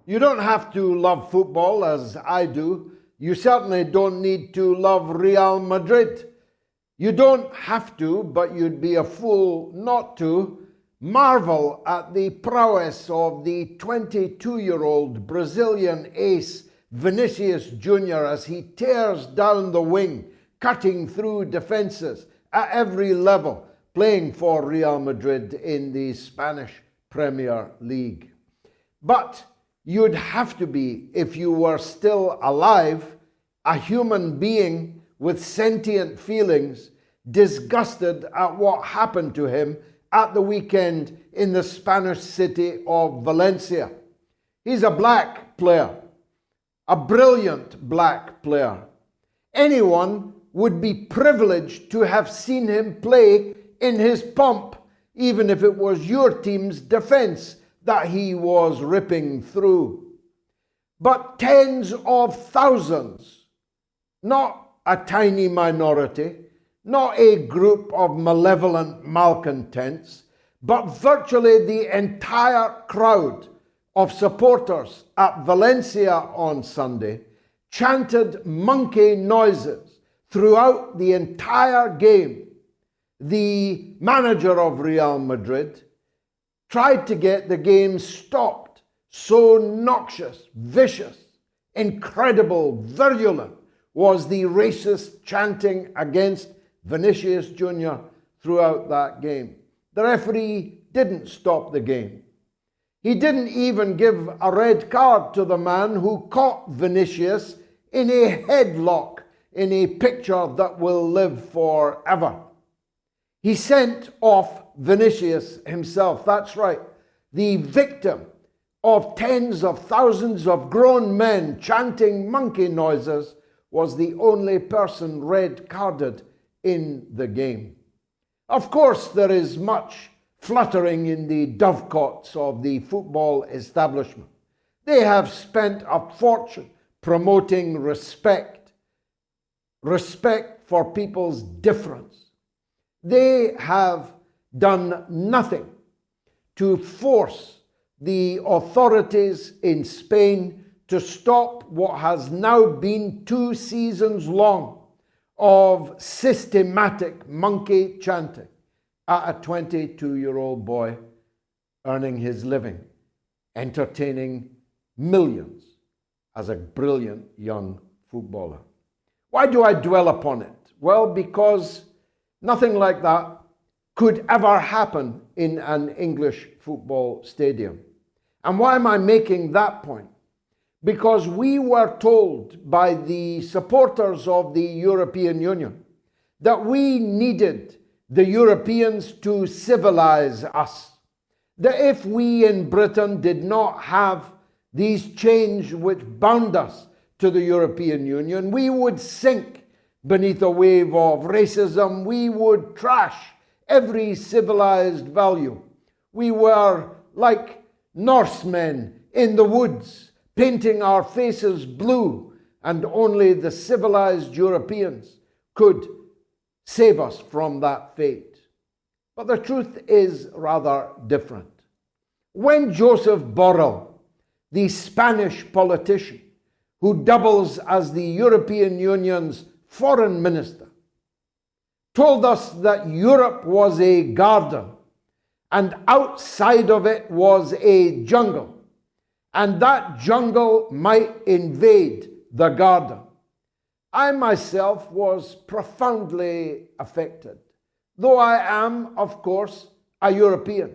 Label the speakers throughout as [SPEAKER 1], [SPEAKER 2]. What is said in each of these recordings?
[SPEAKER 1] You don't have to love football as I do. You certainly don't need to love Real Madrid. You don't have to, but you'd be a fool not to, marvel at the prowess of the 22-year-old Brazilian ace Vinicius Jr. as he tears down the wing, cutting through defenses at every level, playing for Real Madrid in the Spanish Premier League. But you'd have to be, if you were still alive, a human being with sentient feelings, disgusted at what happened to him at the weekend in the Spanish city of Valencia. He's a black player, a brilliant black player. Anyone would be privileged to have seen him play in his pomp, even if it was your team's defense that he was ripping through. But tens of thousands, not a tiny minority, not a group of malevolent malcontents, but virtually the entire crowd of supporters at Valencia on Sunday chanted monkey noises throughout the entire game. The manager of Real Madrid tried to get the game stopped. So noxious, vicious, incredible, virulent was the racist chanting against Vinicius Jr. throughout that game. The referee didn't stop the game. He didn't even give a red card to the man who caught Vinicius in a headlock in a picture that will live forever. He sent off Vinicius himself. That's right. The victim of tens of thousands of grown men chanting monkey noises was the only person red carded in the game. Of course, there is much fluttering in the dovecots of the football establishment. They have spent a fortune promoting respect for people's difference. They have done nothing to force the authorities in Spain to stop what has now been 2 seasons long of systematic monkey chanting at a 22-year-old boy earning his living, entertaining millions as a brilliant young footballer. Why do I dwell upon it? Well, because nothing like that could ever happen in an English football stadium. And why am I making that point? Because we were told by the supporters of the European Union that we needed the Europeans to civilize us. That if we in Britain did not have these chains which bound us to the European Union, we would sink beneath a wave of racism. We would trash every civilized value. We were like Norsemen in the woods, painting our faces blue, and only the civilized Europeans could save us from that fate. But the truth is rather different. When Joseph Borrell, the Spanish politician who doubles as the European Union's foreign minister, told us that Europe was a garden and outside of it was a jungle, and that jungle might invade the garden, I myself was profoundly affected, though I am, of course, a European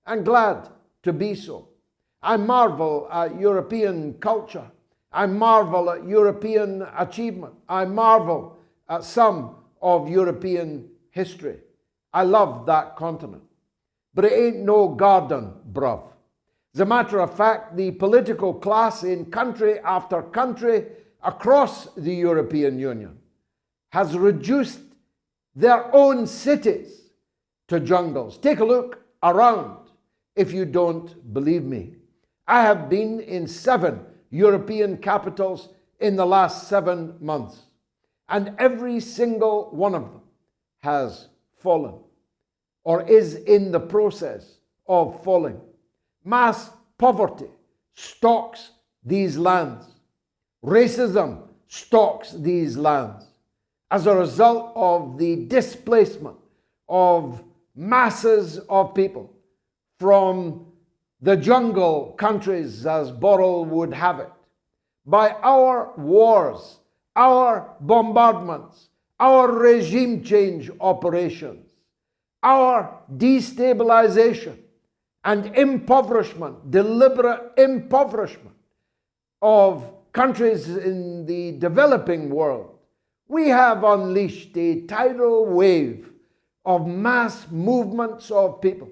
[SPEAKER 1] and glad to be so. I marvel at European culture. I marvel at European achievement. I marvel at some of European history. I love that continent. But it ain't no garden, bruv. As a matter of fact, the political class in country after country across the European Union has reduced their own cities to jungles. Take a look around if you don't believe me. I have been in 7 European capitals in the last 7 months, and every single one of them has fallen or is in the process of falling. Mass poverty, stalks these lands. Racism stalks these lands as a result of the displacement of masses of people from the jungle countries, as Borrell would have it, by our wars, our bombardments, our regime change operations, our destabilization and impoverishment, deliberate impoverishment of countries in the developing world. We have unleashed a tidal wave of mass movements of people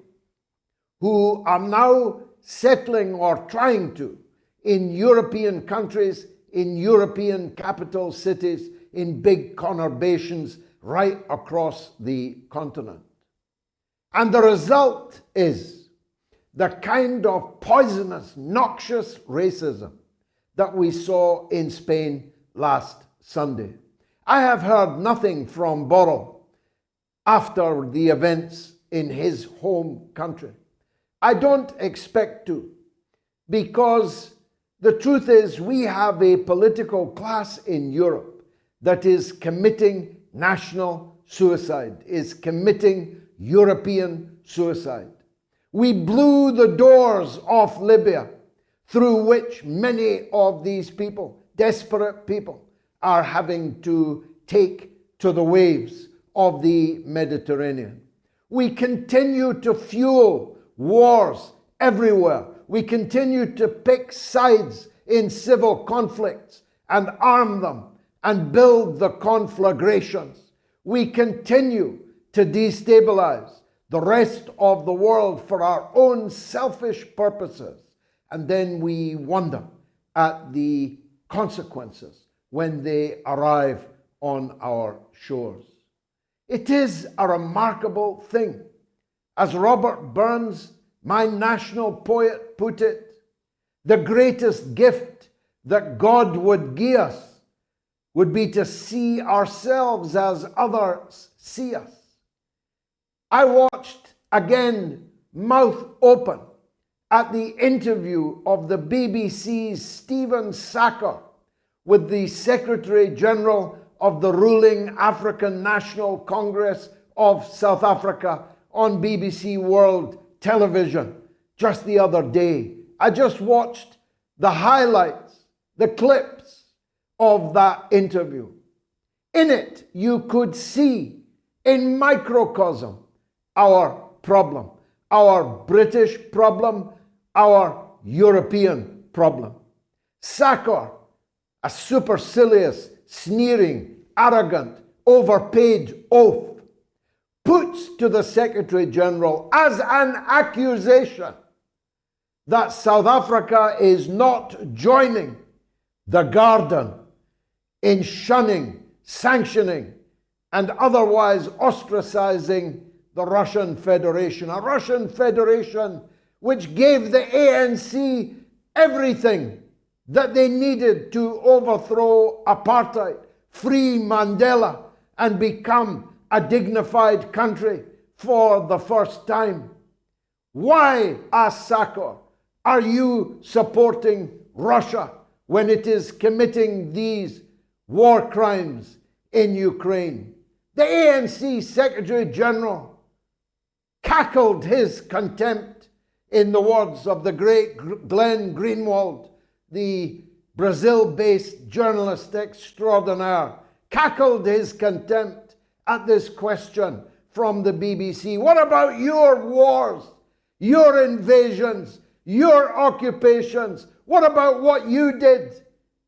[SPEAKER 1] who are now settling or trying to in European countries, in European capital cities, in big conurbations right across the continent. And the result is the kind of poisonous, noxious racism that we saw in Spain last Sunday. I have heard nothing from Borrell after the events in his home country. I don't expect to, because the truth is we have a political class in Europe that is committing national suicide, is committing European suicide. We blew the doors off Libya, through which many of these people, desperate people, are having to take to the waves of the Mediterranean. We continue to fuel wars everywhere. We continue to pick sides in civil conflicts and arm them and build the conflagrations. We continue to destabilize the rest of the world for our own selfish purposes. And then we wonder at the consequences when they arrive on our shores. It is a remarkable thing. As Robert Burns, my national poet, put it, the greatest gift that God would give us would be to see ourselves as others see us. I watched again, mouth open, at the interview of the BBC's Stephen Sacker with the Secretary General of the ruling African National Congress of South Africa on BBC World Television just the other day. I just watched the highlights, the clips of that interview. In it, you could see in microcosm our problem, our British problem, our European problem. Sacker, a supercilious, sneering, arrogant, overpaid oaf, puts to the Secretary General as an accusation that South Africa is not joining the Garden in shunning, sanctioning, and otherwise ostracizing the Russian Federation, a Russian Federation which gave the ANC everything that they needed to overthrow apartheid, free Mandela, and become a dignified country for the first time. Why, asked Sacker, are you supporting Russia when it is committing these war crimes in Ukraine? The ANC Secretary General cackled his contempt, in the words of the great Glenn Greenwald, the Brazil-based journalist extraordinaire, cackled his contempt at this question from the BBC. What about your wars, your invasions, your occupations? What about what you did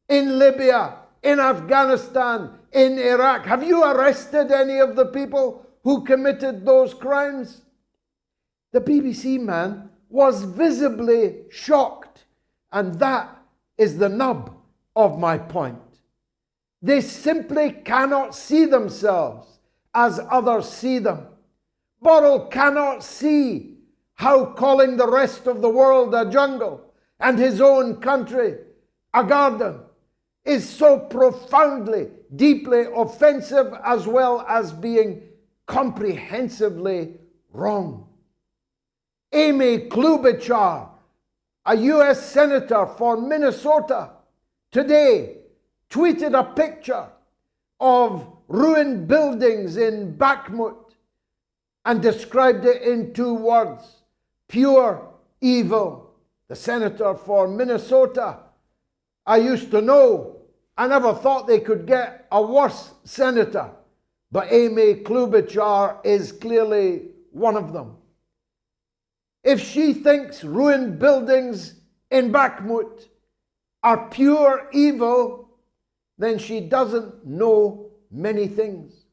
[SPEAKER 1] in Libya, in Afghanistan, in Iraq? Have you arrested any of the people who committed those crimes? The BBC man was visibly shocked, and that is the nub of my point. They simply cannot see themselves as others see them. Borrell cannot see how calling the rest of the world a jungle and his own country a garden is so profoundly, deeply offensive, as well as being comprehensively wrong. Amy Klobuchar, a U.S. senator for Minnesota, today tweeted a picture of ruined buildings in Bakhmut and described it in 2 words: pure evil. The senator for Minnesota, I used to know. I never thought they could get a worse senator, but Amy Klobuchar is clearly one of them. If she thinks ruined buildings in Bakhmut are pure evil, then she doesn't know many things.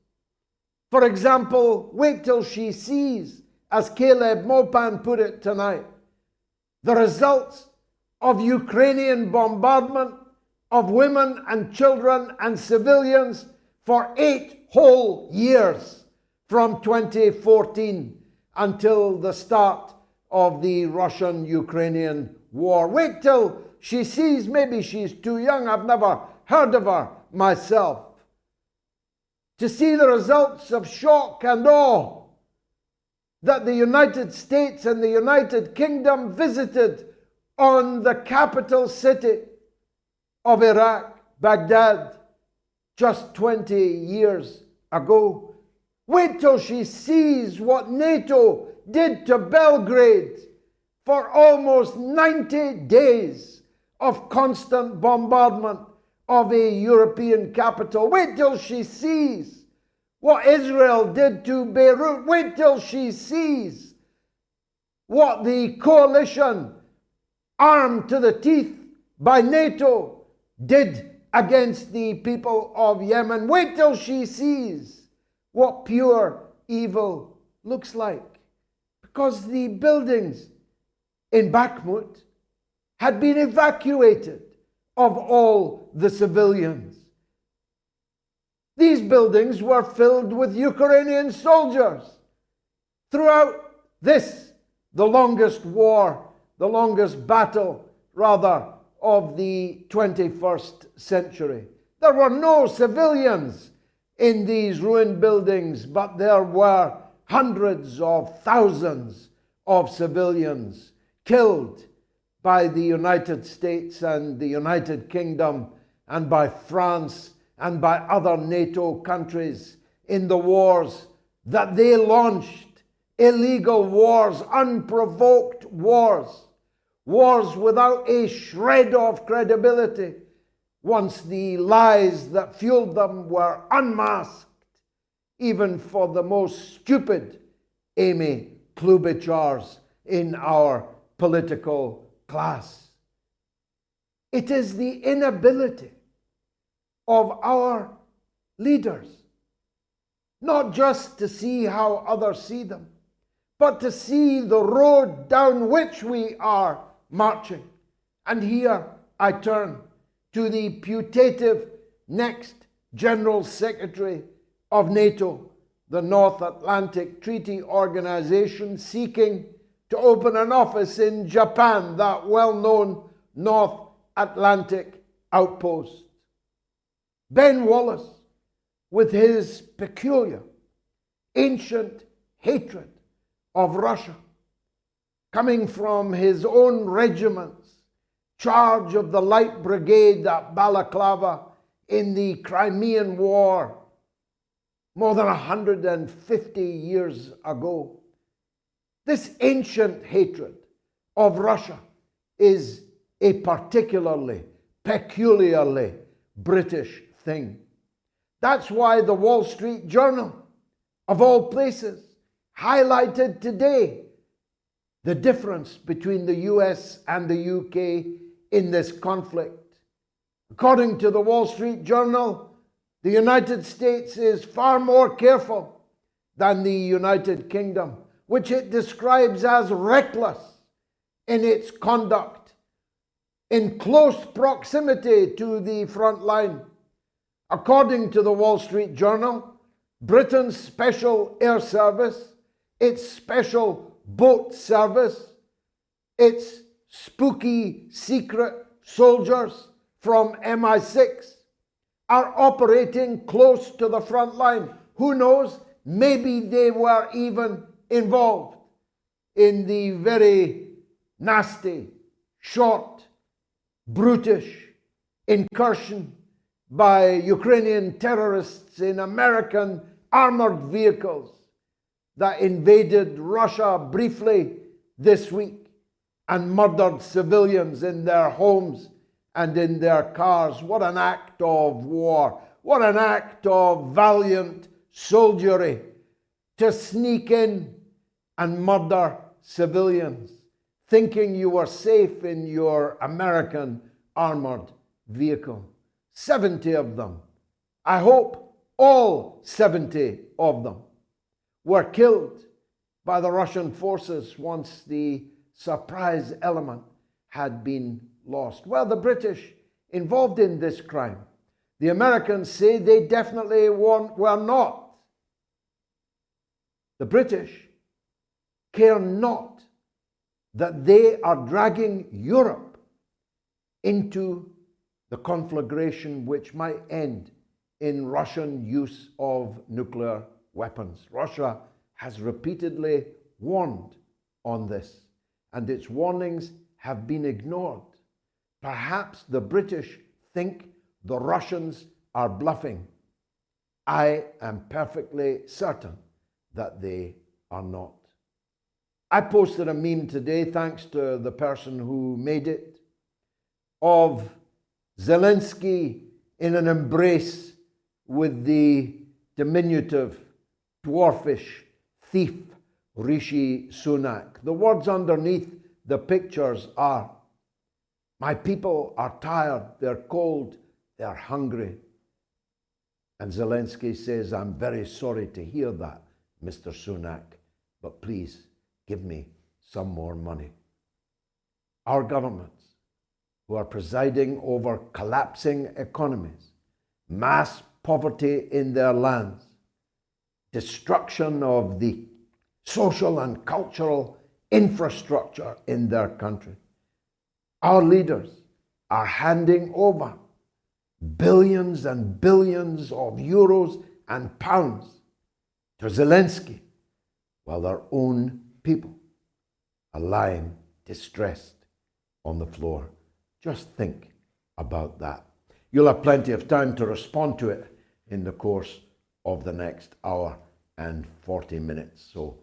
[SPEAKER 1] For example, wait till she sees, as Caleb Mopan put it tonight, the results of Ukrainian bombardment of women and children and civilians for 8 whole years, from 2014 until the start of the Russian-Ukrainian war. Wait till she sees, maybe she's too young, I've never heard of her myself, to see the results of shock and awe that the United States and the United Kingdom visited on the capital city of Iraq, Baghdad, just 20 years ago. Wait till she sees what NATO did to Belgrade for almost 90 days of constant bombardment of a European capital. Wait till she sees what Israel did to Beirut. Wait till she sees what the coalition, armed to the teeth by NATO, did against the people of Yemen. Wait till she sees what pure evil looks like. Because the buildings in Bakhmut had been evacuated of all the civilians. These buildings were filled with Ukrainian soldiers. Throughout this, the longest war, the longest battle, rather, of the 21st century. There were no civilians in these ruined buildings, but there were hundreds of thousands of civilians killed by the United States and the United Kingdom and by France and by other NATO countries in the wars that they launched. Illegal wars, unprovoked wars. Wars without a shred of credibility, once the lies that fueled them were unmasked, even for the most stupid Amy Klobuchars in our political class. It is the inability of our leaders not just to see how others see them, but to see the road down which we are marching. And here I turn to the putative next General Secretary of NATO, the North Atlantic Treaty Organization, seeking to open an office in Japan, that well-known North Atlantic outpost. Ben Wallace, with his peculiar, ancient hatred of Russia, coming from his own regiment's charge of the Light Brigade at Balaclava in the Crimean War more than 150 years ago. This ancient hatred of Russia is a particularly, peculiarly British thing. That's why the Wall Street Journal, of all places, highlighted today the difference between the US and the UK in this conflict. According to the Wall Street Journal, the United States is far more careful than the United Kingdom, which it describes as reckless in its conduct, in close proximity to the front line. According to the Wall Street Journal, Britain's Special Air Service, its Special Boat Service, its spooky secret soldiers from MI6 are operating close to the front line. Who knows? Maybe they were even involved in the very nasty short, brutish incursion by Ukrainian terrorists in American armored vehicles that invaded Russia briefly this week and murdered civilians in their homes and in their cars. What an act of war. What an act of valiant soldiery to sneak in and murder civilians, thinking you were safe in your American armored vehicle. 70 of them. I hope all 70 of them were killed by the Russian forces once the surprise element had been lost. Well, the British involved in this crime. The Americans say they definitely were not. The British care not that they are dragging Europe into the conflagration which might end in Russian use of nuclear weapons. Russia has repeatedly warned on this, and its warnings have been ignored. Perhaps the British think the Russians are bluffing. I am perfectly certain that they are not. I posted a meme today, thanks to the person who made it, of Zelensky in an embrace with the diminutive, dwarfish thief Rishi Sunak. The words underneath the pictures are, "My people are tired, they're cold, they're hungry." And Zelensky says, "I'm very sorry to hear that, Mr. Sunak, but please give me some more money." Our governments, who are presiding over collapsing economies, mass poverty in their lands, destruction of the social and cultural infrastructure in their country, our leaders are handing over billions and billions of euros and pounds to Zelensky, while their own people are lying distressed on the floor. Just think about that. You'll have plenty of time to respond to it in the course of the next hour and 40 minutes. So,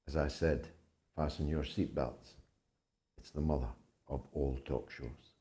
[SPEAKER 1] as I said, fasten your seatbelts. It's the mother of all talk shows.